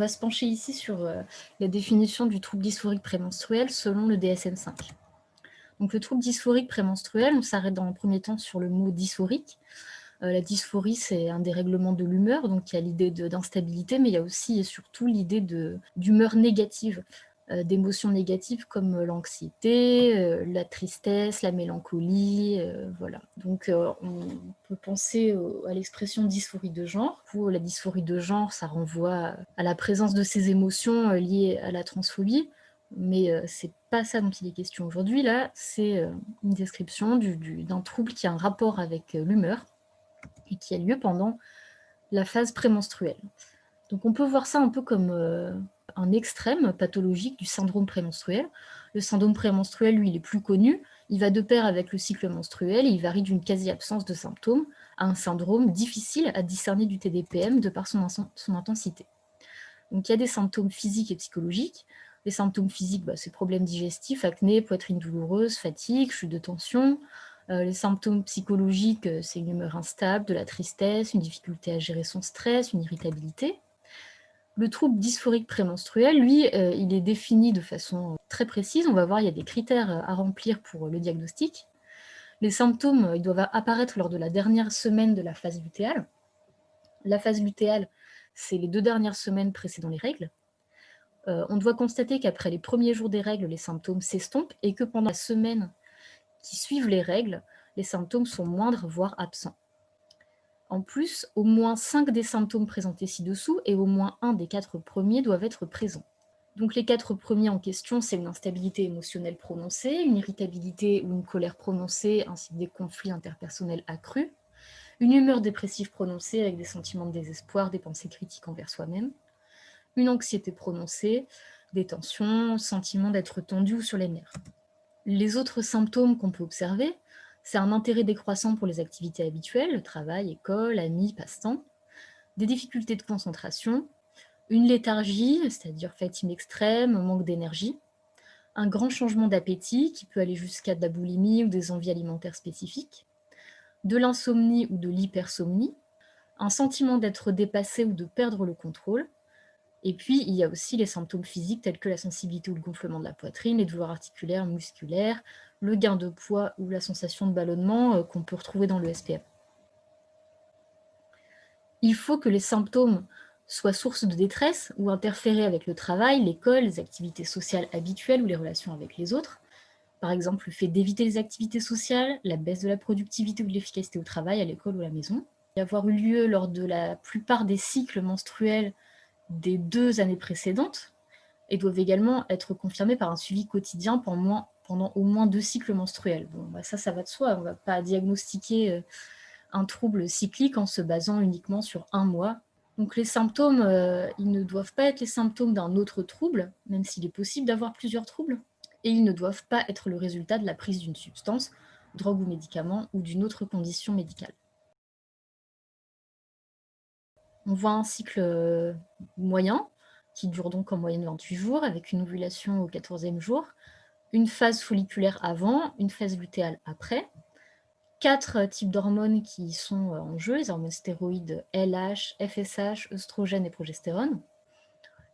va se pencher ici sur la définition du trouble dysphorique prémenstruel selon le DSM-5. Donc le trouble dysphorique prémenstruel, on s'arrête dans un premier temps sur le mot dysphorique. La dysphorie, c'est un dérèglement de l'humeur, donc il y a l'idée d'instabilité, mais il y a aussi et surtout l'idée d'humeur négative, d'émotions négatives comme l'anxiété, la tristesse, la mélancolie, voilà. Donc on peut penser à l'expression dysphorie de genre. Pour la dysphorie de genre, ça renvoie à la présence de ces émotions liées à la transphobie, mais c'est pas ça dont il est question aujourd'hui. Là, c'est une description d'un trouble qui a un rapport avec l'humeur et qui a lieu pendant la phase prémenstruelle. Donc on peut voir ça un peu comme un extrême pathologique du syndrome prémenstruel. Le syndrome prémenstruel, lui, il est plus connu. Il va de pair avec le cycle menstruel et il varie d'une quasi-absence de symptômes à un syndrome difficile à discerner du TDPM de par son intensité. Donc il y a des symptômes physiques et psychologiques. Les symptômes physiques, c'est problèmes digestifs, acné, poitrine douloureuse, fatigue, chute de tension. Les symptômes psychologiques, c'est une humeur instable, de la tristesse, une difficulté à gérer son stress, une irritabilité. Le trouble dysphorique prémenstruel, lui, il est défini de façon très précise. On va voir, il y a des critères à remplir pour le diagnostic. Les symptômes, ils doivent apparaître lors de la dernière semaine de la phase lutéale. La phase lutéale, c'est les 2 dernières semaines précédant les règles. On doit constater qu'après les premiers jours des règles, les symptômes s'estompent et que pendant la semaine qui suivent les règles, les symptômes sont moindres, voire absents. En plus, au moins 5 des symptômes présentés ci-dessous et au moins un des 4 premiers doivent être présents. Donc les 4 premiers en question, c'est une instabilité émotionnelle prononcée, une irritabilité ou une colère prononcée, ainsi que des conflits interpersonnels accrus, une humeur dépressive prononcée avec des sentiments de désespoir, des pensées critiques envers soi-même, une anxiété prononcée, des tensions, sentiment d'être tendu ou sur les nerfs. Les autres symptômes qu'on peut observer, c'est un intérêt décroissant pour les activités habituelles, le travail, école, amis, passe-temps, des difficultés de concentration, une léthargie, c'est-à-dire fatigue extrême, manque d'énergie, un grand changement d'appétit qui peut aller jusqu'à de la boulimie ou des envies alimentaires spécifiques, de l'insomnie ou de l'hypersomnie, un sentiment d'être dépassé ou de perdre le contrôle, et puis il y a aussi les symptômes physiques tels que la sensibilité ou le gonflement de la poitrine, les douleurs articulaires, musculaires, le gain de poids ou la sensation de ballonnement qu'on peut retrouver dans le SPM. Il faut que les symptômes soient source de détresse ou interférer avec le travail, l'école, les activités sociales habituelles ou les relations avec les autres. Par exemple, le fait d'éviter les activités sociales, la baisse de la productivité ou de l'efficacité au travail, à l'école ou à la maison. Y avoir eu lieu lors de la plupart des cycles menstruels des 2 années précédentes et doivent également être confirmés par un suivi quotidien pendant au moins 2 cycles menstruels. Bon, ça va de soi, on ne va pas diagnostiquer un trouble cyclique en se basant uniquement sur un mois. Donc les symptômes, ils ne doivent pas être les symptômes d'un autre trouble, même s'il est possible d'avoir plusieurs troubles, et ils ne doivent pas être le résultat de la prise d'une substance, drogue ou médicament, ou d'une autre condition médicale. On voit un cycle moyen, qui dure donc en moyenne 28 jours, avec une ovulation au 14e jour, une phase folliculaire avant, une phase lutéale après, 4 types d'hormones qui sont en jeu, les hormones stéroïdes LH, FSH, œstrogène et progestérone.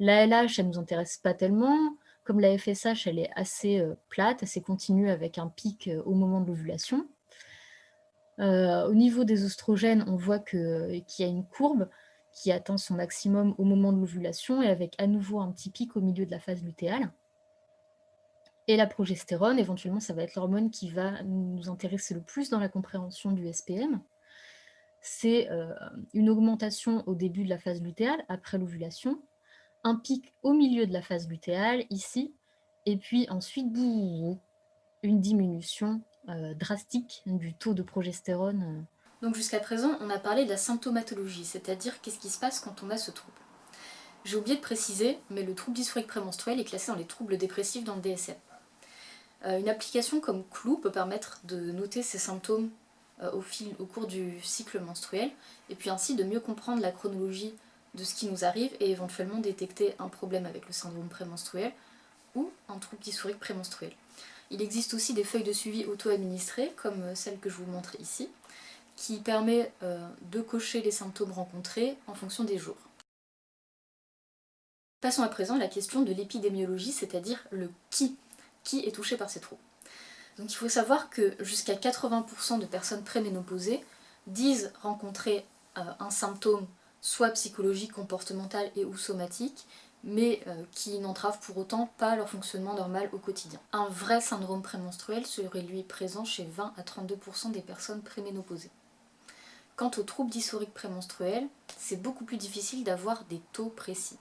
La LH, elle ne nous intéresse pas tellement, comme la FSH, elle est assez plate, assez continue avec un pic au moment de l'ovulation. Au niveau des œstrogènes, on voit qu'il y a une courbe qui atteint son maximum au moment de l'ovulation et avec à nouveau un petit pic au milieu de la phase lutéale. Et la progestérone, éventuellement, ça va être l'hormone qui va nous intéresser le plus dans la compréhension du SPM. C'est une augmentation au début de la phase lutéale, après l'ovulation, un pic au milieu de la phase lutéale, ici, et puis ensuite, une diminution drastique du taux de progestérone. Donc jusqu'à présent, on a parlé de la symptomatologie, c'est-à-dire qu'est-ce qui se passe quand on a ce trouble. J'ai oublié de préciser, mais le trouble dysphorique prémenstruel est classé dans les troubles dépressifs dans le DSM. Une application comme Clou peut permettre de noter ces symptômes au cours du cycle menstruel, et puis ainsi de mieux comprendre la chronologie de ce qui nous arrive et éventuellement détecter un problème avec le syndrome prémenstruel ou un trouble dysphorique prémenstruel. Il existe aussi des feuilles de suivi auto-administrées, comme celle que je vous montre ici, qui permet de cocher les symptômes rencontrés en fonction des jours. Passons à présent à la question de l'épidémiologie, c'est-à-dire le qui. Qui est touché par ces troubles? Donc il faut savoir que jusqu'à 80% de personnes préménopausées disent rencontrer un symptôme soit psychologique, comportemental et ou somatique, mais qui n'entrave pour autant pas leur fonctionnement normal au quotidien. Un vrai syndrome prémenstruel serait lui présent chez 20 à 32% des personnes préménopausées. Quant aux troubles dysphoriques prémenstruels, c'est beaucoup plus difficile d'avoir des taux précis.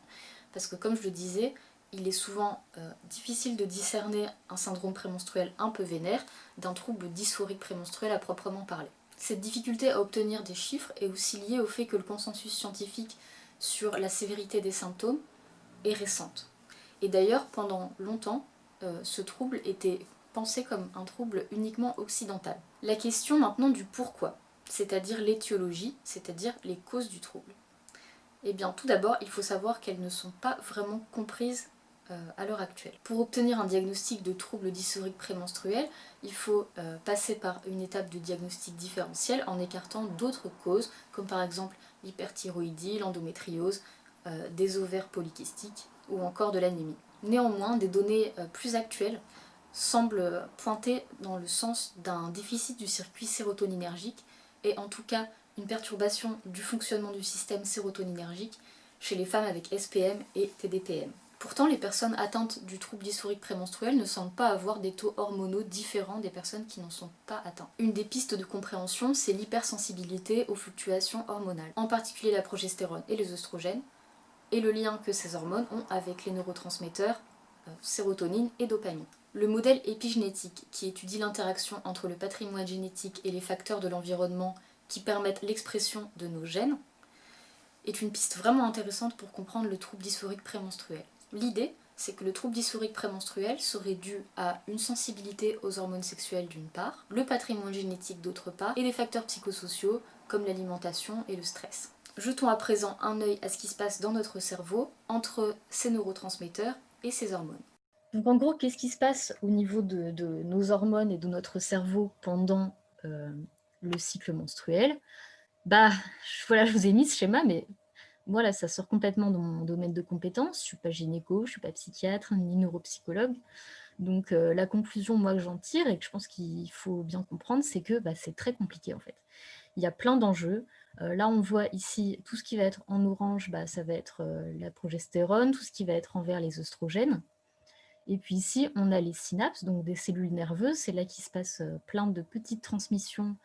Parce que comme je le disais, il est souvent difficile de discerner un syndrome prémenstruel un peu vénère d'un trouble dysphorique prémenstruel à proprement parler. Cette difficulté à obtenir des chiffres est aussi liée au fait que le consensus scientifique sur la sévérité des symptômes est récente. Et d'ailleurs, pendant longtemps, ce trouble était pensé comme un trouble uniquement occidental. La question maintenant du pourquoi, c'est-à-dire l'étiologie, c'est-à-dire les causes du trouble. Eh bien, tout d'abord, il faut savoir qu'elles ne sont pas vraiment comprises à l'heure actuelle. Pour obtenir un diagnostic de trouble dysphorique prémenstruel, il faut passer par une étape de diagnostic différentiel en écartant d'autres causes, comme par exemple l'hyperthyroïdie, l'endométriose, des ovaires polykystiques ou encore de l'anémie. Néanmoins, des données plus actuelles semblent pointer dans le sens d'un déficit du circuit sérotoninergique et en tout cas une perturbation du fonctionnement du système sérotoninergique chez les femmes avec SPM et TDPM. Pourtant, les personnes atteintes du trouble dysphorique prémenstruel ne semblent pas avoir des taux hormonaux différents des personnes qui n'en sont pas atteintes. Une des pistes de compréhension, c'est l'hypersensibilité aux fluctuations hormonales, en particulier la progestérone et les œstrogènes, et le lien que ces hormones ont avec les neurotransmetteurs sérotonine et dopamine. Le modèle épigénétique, qui étudie l'interaction entre le patrimoine génétique et les facteurs de l'environnement qui permettent l'expression de nos gènes, est une piste vraiment intéressante pour comprendre le trouble dysphorique prémenstruel. L'idée, c'est que le trouble dysphorique prémenstruel serait dû à une sensibilité aux hormones sexuelles d'une part, le patrimoine génétique d'autre part, et des facteurs psychosociaux comme l'alimentation et le stress. Jetons à présent un œil à ce qui se passe dans notre cerveau entre ces neurotransmetteurs et ces hormones. Donc en gros, qu'est-ce qui se passe au niveau de nos hormones et de notre cerveau pendant le cycle menstruel? Bah, voilà, je vous ai mis ce schéma, mais moi, là, ça sort complètement de mon domaine de compétences. Je ne suis pas gynéco, je ne suis pas psychiatre, ni neuropsychologue. Donc, la conclusion, moi, que j'en tire et que je pense qu'il faut bien comprendre, c'est que c'est très compliqué, en fait. Il y a plein d'enjeux. Là, on voit ici, tout ce qui va être en orange, ça va être la progestérone, tout ce qui va être en vert, les œstrogènes. Et puis ici, on a les synapses, donc des cellules nerveuses. C'est là qu'il se passe plein de petites transmissions.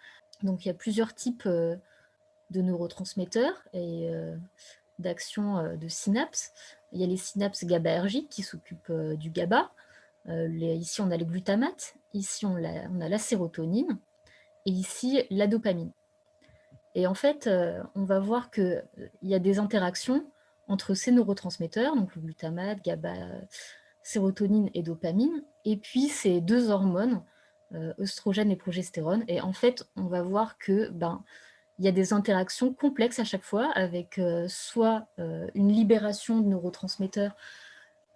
Donc, il y a plusieurs types de neurotransmetteurs et d'action de synapses. Il y a les synapses GABAergiques qui s'occupent du GABA. Ici, on a le glutamate. Ici, on a la sérotonine. Et ici, la dopamine. Et en fait, on va voir qu'il y a des interactions entre ces neurotransmetteurs, donc le glutamate, GABA, sérotonine et dopamine, et puis ces deux hormones, œstrogène et progestérone. Et en fait, on va voir que il y a des interactions complexes à chaque fois avec soit une libération de neurotransmetteurs,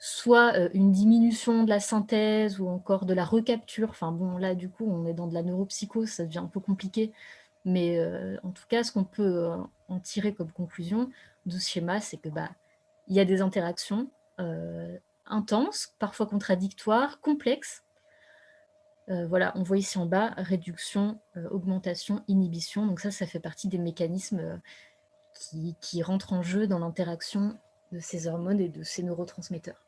soit une diminution de la synthèse ou encore de la recapture. Enfin bon, là, du coup, on est dans de la neuropsychose, ça devient un peu compliqué. Mais en tout cas, ce qu'on peut en tirer comme conclusion de ce schéma, c'est que il y a des interactions intenses, parfois contradictoires, complexes. Voilà, on voit ici en bas réduction, augmentation, inhibition. Donc ça fait partie des mécanismes qui rentrent en jeu dans l'interaction de ces hormones et de ces neurotransmetteurs.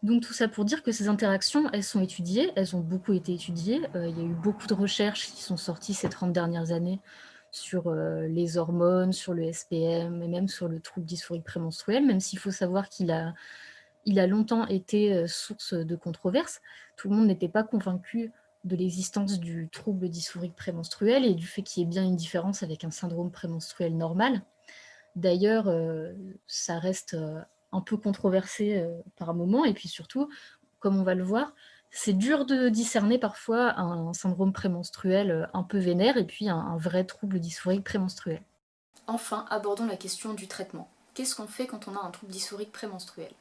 Donc tout ça pour dire que ces interactions, elles sont étudiées, elles ont beaucoup été étudiées. Il y a eu beaucoup de recherches qui sont sorties ces 30 dernières années sur les hormones, sur le SPM et même sur le trouble dysphorique prémenstruel, même s'il faut savoir qu'il a longtemps été source de controverses. Tout le monde n'était pas convaincu de l'existence du trouble dysphorique prémenstruel et du fait qu'il y ait bien une différence avec un syndrome prémenstruel normal. D'ailleurs, ça reste un peu controversé par moment, et puis surtout, comme on va le voir, c'est dur de discerner parfois un syndrome prémenstruel un peu vénère et puis un vrai trouble dysphorique prémenstruel. Enfin, abordons la question du traitement. Qu'est-ce qu'on fait quand on a un trouble dysphorique prémenstruel?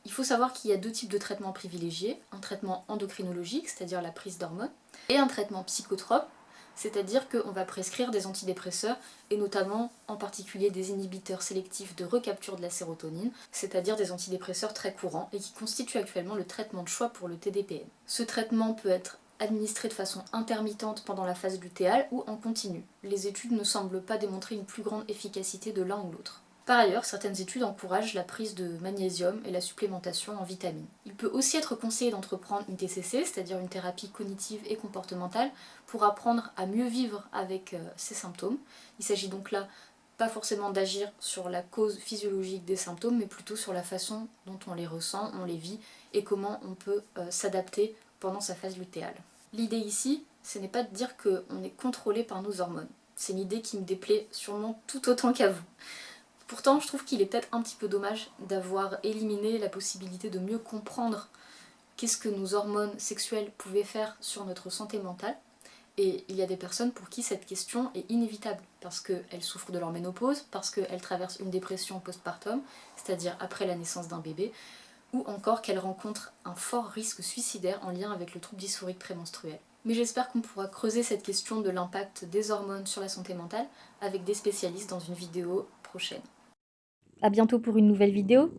Il faut savoir qu'il y a deux types de traitements privilégiés, un traitement endocrinologique, c'est-à-dire la prise d'hormones, et un traitement psychotrope, c'est-à-dire qu'on va prescrire des antidépresseurs, et notamment en particulier des inhibiteurs sélectifs de recapture de la sérotonine, c'est-à-dire des antidépresseurs très courants et qui constituent actuellement le traitement de choix pour le TDPN. Ce traitement peut être administré de façon intermittente pendant la phase lutéale ou en continu. Les études ne semblent pas démontrer une plus grande efficacité de l'un ou l'autre. Par ailleurs, certaines études encouragent la prise de magnésium et la supplémentation en vitamines. Il peut aussi être conseillé d'entreprendre une TCC, c'est-à-dire une thérapie cognitive et comportementale, pour apprendre à mieux vivre avec ces symptômes. Il s'agit donc là pas forcément d'agir sur la cause physiologique des symptômes, mais plutôt sur la façon dont on les ressent, on les vit, et comment on peut s'adapter pendant sa phase lutéale. L'idée ici, ce n'est pas de dire qu'on est contrôlé par nos hormones. C'est une idée qui me déplaît sûrement tout autant qu'à vous. Pourtant, je trouve qu'il est peut-être un petit peu dommage d'avoir éliminé la possibilité de mieux comprendre qu'est-ce que nos hormones sexuelles pouvaient faire sur notre santé mentale. Et il y a des personnes pour qui cette question est inévitable, parce qu'elles souffrent de leur ménopause, parce qu'elles traversent une dépression postpartum, c'est-à-dire après la naissance d'un bébé, ou encore qu'elles rencontrent un fort risque suicidaire en lien avec le trouble dysphorique prémenstruel. Mais j'espère qu'on pourra creuser cette question de l'impact des hormones sur la santé mentale avec des spécialistes dans une vidéo prochaine. À bientôt pour une nouvelle vidéo.